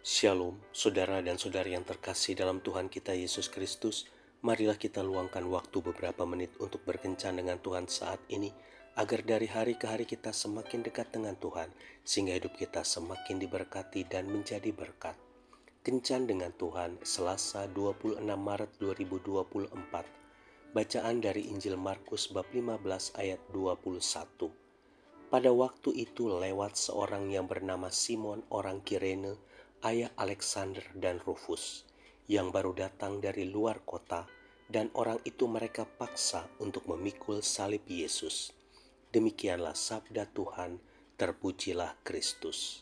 Shalom, saudara dan saudari yang terkasih dalam Tuhan kita Yesus Kristus. Marilah kita luangkan waktu beberapa menit untuk berkencan dengan Tuhan saat ini, agar dari hari ke hari kita semakin dekat dengan Tuhan, sehingga hidup kita semakin diberkati dan menjadi berkat. Kencan dengan Tuhan, Selasa 26 Maret 2024. Bacaan dari Injil Markus bab 15 ayat 21. Pada waktu itu lewat seorang yang bernama Simon orang Kirene, ayah Alexander dan Rufus, yang baru datang dari luar kota, dan orang itu mereka paksa untuk memikul salib Yesus. Demikianlah sabda Tuhan, terpujilah Kristus.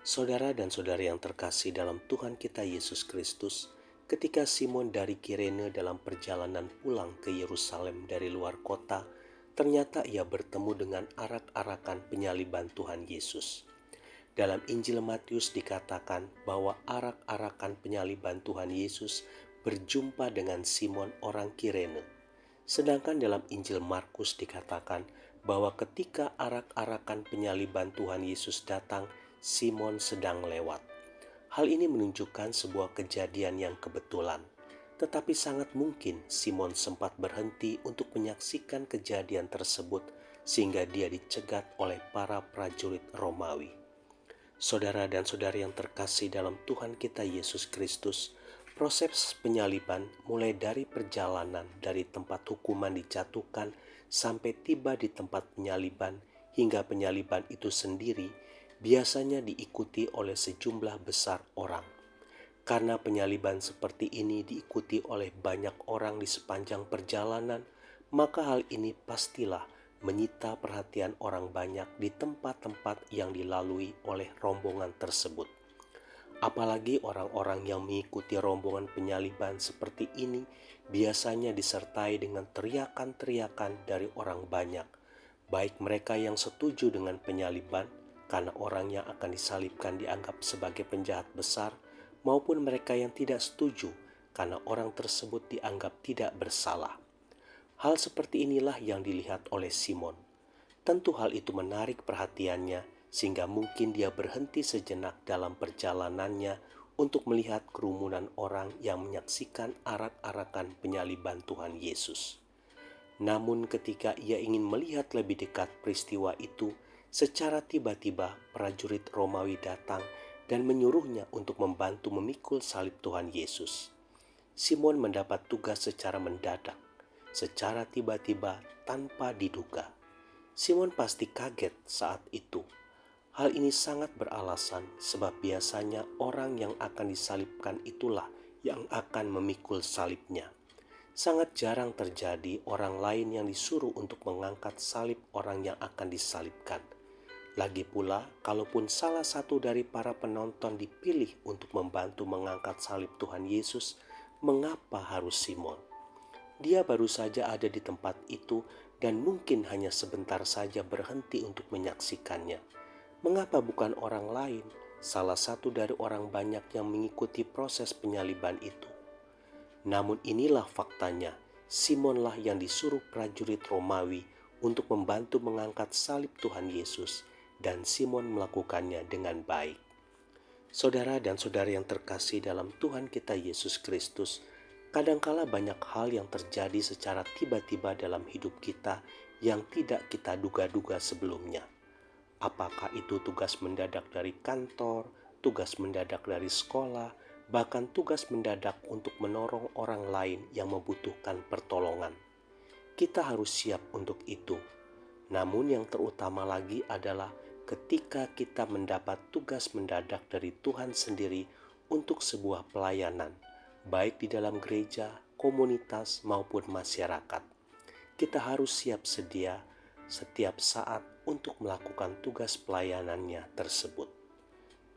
Saudara dan saudari yang terkasih dalam Tuhan kita Yesus Kristus, ketika Simon dari Kirene dalam perjalanan pulang ke Yerusalem dari luar kota, ternyata ia bertemu dengan arak-arakan penyaliban Tuhan Yesus. Dalam Injil Matius dikatakan bahwa arak-arakan penyaliban Tuhan Yesus berjumpa dengan Simon orang Kirene. Sedangkan dalam Injil Markus dikatakan bahwa ketika arak-arakan penyaliban Tuhan Yesus datang, Simon sedang lewat. Hal ini menunjukkan sebuah kejadian yang kebetulan. Tetapi sangat mungkin Simon sempat berhenti untuk menyaksikan kejadian tersebut sehingga dia dicegat oleh para prajurit Romawi. Saudara dan saudari yang terkasih dalam Tuhan kita Yesus Kristus, proses penyaliban mulai dari perjalanan dari tempat hukuman dijatuhkan sampai tiba di tempat penyaliban hingga penyaliban itu sendiri biasanya diikuti oleh sejumlah besar orang. Karena penyaliban seperti ini diikuti oleh banyak orang di sepanjang perjalanan, maka hal ini pastilah menyita perhatian orang banyak di tempat-tempat yang dilalui oleh rombongan tersebut. Apalagi orang-orang yang mengikuti rombongan penyaliban seperti ini biasanya disertai dengan teriakan-teriakan dari orang banyak, baik mereka yang setuju dengan penyaliban karena orang yang akan disalibkan dianggap sebagai penjahat besar, maupun mereka yang tidak setuju karena orang tersebut dianggap tidak bersalah. Hal seperti inilah yang dilihat oleh Simon. Tentu hal itu menarik perhatiannya sehingga mungkin dia berhenti sejenak dalam perjalanannya untuk melihat kerumunan orang yang menyaksikan arak-arakan penyaliban Tuhan Yesus. Namun ketika ia ingin melihat lebih dekat peristiwa itu, secara tiba-tiba prajurit Romawi datang dan menyuruhnya untuk membantu memikul salib Tuhan Yesus. Simon mendapat tugas secara mendadak, secara tiba-tiba tanpa diduga. Simon pasti kaget saat itu. Hal ini sangat beralasan sebab biasanya orang yang akan disalibkan itulah yang akan memikul salibnya. Sangat jarang terjadi orang lain yang disuruh untuk mengangkat salib orang yang akan disalibkan. Lagi pula, kalaupun salah satu dari para penonton dipilih untuk membantu mengangkat salib Tuhan Yesus, mengapa harus Simon? Dia baru saja ada di tempat itu dan mungkin hanya sebentar saja berhenti untuk menyaksikannya. Mengapa bukan orang lain, salah satu dari orang banyak yang mengikuti proses penyaliban itu? Namun inilah faktanya, Simonlah yang disuruh prajurit Romawi untuk membantu mengangkat salib Tuhan Yesus, dan Simon melakukannya dengan baik. Saudara dan saudari yang terkasih dalam Tuhan kita Yesus Kristus, kadangkala banyak hal yang terjadi secara tiba-tiba dalam hidup kita yang tidak kita duga-duga sebelumnya. Apakah itu tugas mendadak dari kantor, tugas mendadak dari sekolah, bahkan tugas mendadak untuk menolong orang lain yang membutuhkan pertolongan. Kita harus siap untuk itu. Namun yang terutama lagi adalah ketika kita mendapat tugas mendadak dari Tuhan sendiri untuk sebuah pelayanan, baik di dalam gereja, komunitas, maupun masyarakat. Kita harus siap sedia setiap saat untuk melakukan tugas pelayanannya tersebut.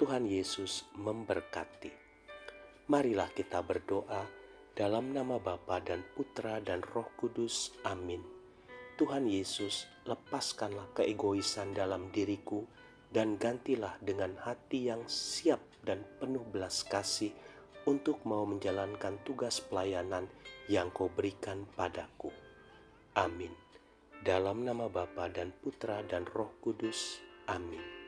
Tuhan Yesus memberkati. Marilah kita berdoa dalam nama Bapa dan Putra dan Roh Kudus. Amin. Tuhan Yesus, lepaskanlah keegoisan dalam diriku dan gantilah dengan hati yang siap dan penuh belas kasih untuk mau menjalankan tugas pelayanan yang Kau berikan padaku. Amin. Dalam nama Bapa dan Putra dan Roh Kudus. Amin.